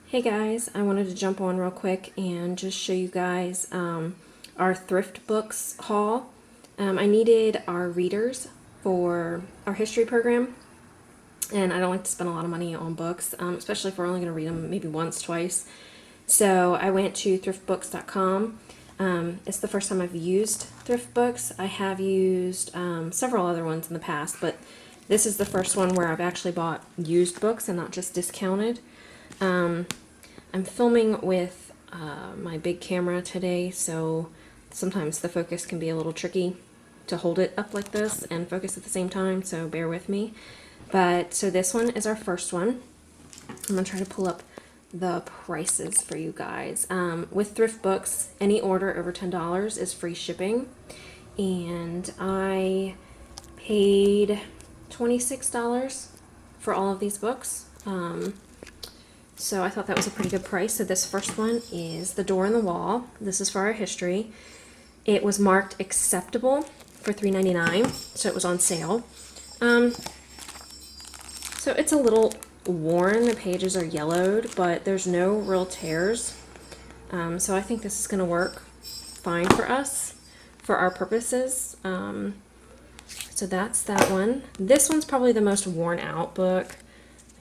Hey guys, I wanted to jump on real quick and just show you guys our thrift books haul. I needed our readers for our history program, and I don't like to spend a lot of money on books, especially if we're only going to read them maybe once, twice. So I went to thriftbooks.com. It's the first time I've used thrift books. I have used several other ones in the past, but this is the first one where I've actually bought used books and not just discounted. I'm filming with my big camera today, so sometimes the focus can be a little tricky to hold it up like this and focus at the same time, so bear with me. But so this one is our first one. I'm going to try to pull up the prices for you guys. With thrift books, any order over $10 is free shipping, and I paid $26 for all of these books. So I thought that was a pretty good price. So this first one is The Door in the Wall. This is for our history. It was marked acceptable for $3.99, so it was on sale. So it's a little worn. The pages are yellowed, but there's no real tears. So I think this is going to work fine for us, for our purposes. So that's that one. This one's probably the most worn out book.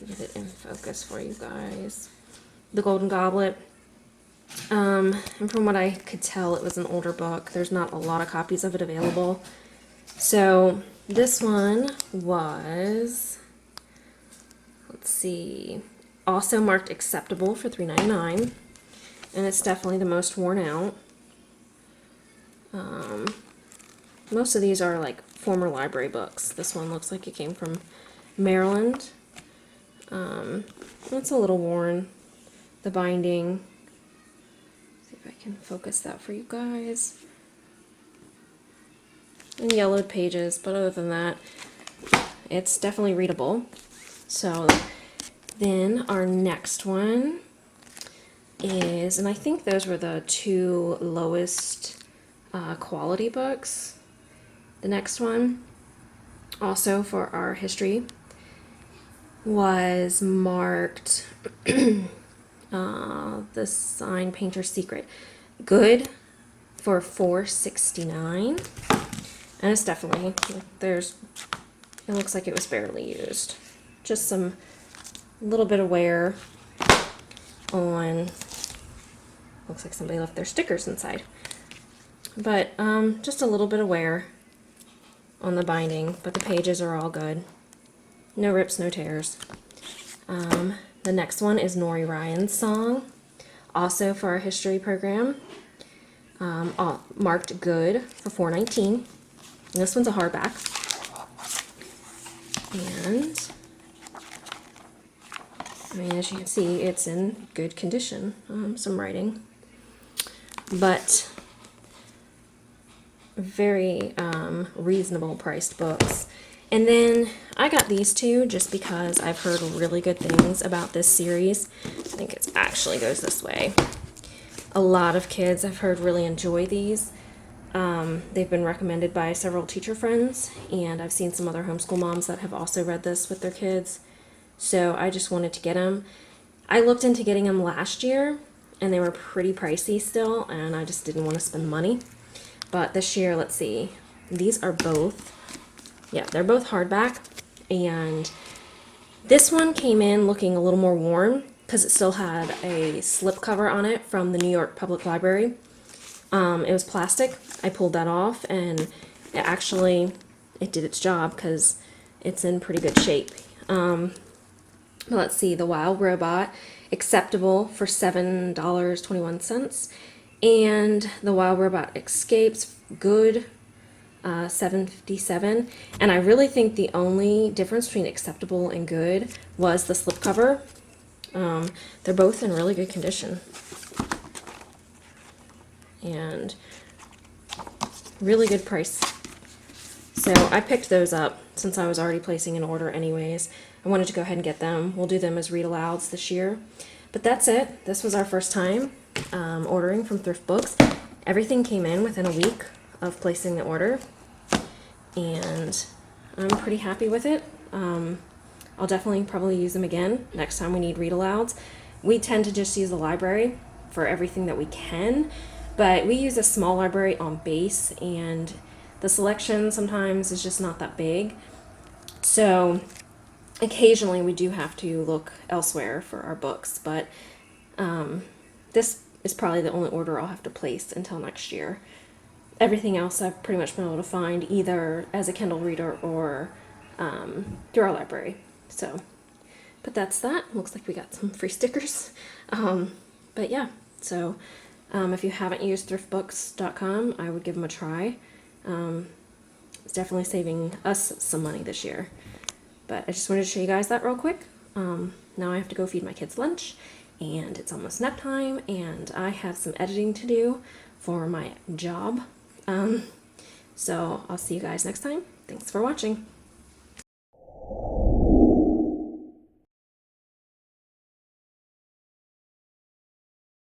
Get it in focus for you guys. The Golden Goblet. And from what I could tell, it was an older book. There's not a lot of copies of it available. So this one was, let's see, also marked acceptable for $3.99, and it's definitely the most worn out. Most of these are like former library books. This one looks like it came from Maryland. It's a little worn, the binding. See if I can focus that for you guys. And yellowed pages, but other than that, it's definitely readable. So then our next one is, and I think those were the two lowest quality books. The next one, also for our history, was marked The Sign Painter's Secret good for $4.69, and it's definitely, it looks like it was barely used, just some little bit of wear on, looks like somebody left their stickers inside, but just a little bit of wear on the binding, but the pages are all good. No rips, no tears. The next one is Nori Ryan's song, also for our history program, marked good for $4.19. And this one's a hardback. And, I mean, as you can see, it's in good condition. Some writing. But very reasonable priced books. And then I got these two just because I've heard really good things about this series. I think it actually goes this way. A lot of kids I've heard really enjoy these. They've been recommended by several teacher friends, and I've seen some other homeschool moms that have also read this with their kids. So I just wanted to get them. I looked into getting them last year, and they were pretty pricey still, and I just didn't want to spend money. But this year, let's see, these are both, yeah, they're both hardback, and this one came in looking a little more worn because it still had a slip cover on it from the New York Public Library. It was plastic. I pulled that off, and it did its job because it's in pretty good shape. Let's see, The Wild Robot, acceptable for $7.21, and The Wild Robot Escapes, good, $7.57. And I really think the only difference between acceptable and good was the slipcover. They're both in really good condition and really good price. So I picked those up since I was already placing an order anyways. I wanted to go ahead and get them. We'll do them as read alouds this year. But that's it. This was our first time ordering from Thrift Books. Everything came in within a week of placing the order, and I'm pretty happy with it. I'll definitely probably use them again next time we need read alouds. we tend to just use the library for everything that we can, but we use a small library on base, and the selection sometimes is just not that big. So occasionally we do have to look elsewhere for our books, but this is probably the only order I'll have to place until next year. Everything else I've pretty much been able to find either as a Kindle reader or through our library. So, but that's that. Looks like we got some free stickers. But yeah, so if you haven't used thriftbooks.com, I would give them a try. It's definitely saving us some money this year. But I just wanted to show you guys that real quick. Now I have to go feed my kids lunch, and it's almost nap time, and I have some editing to do for my job. So I'll see you guys next time. Thanks for watching.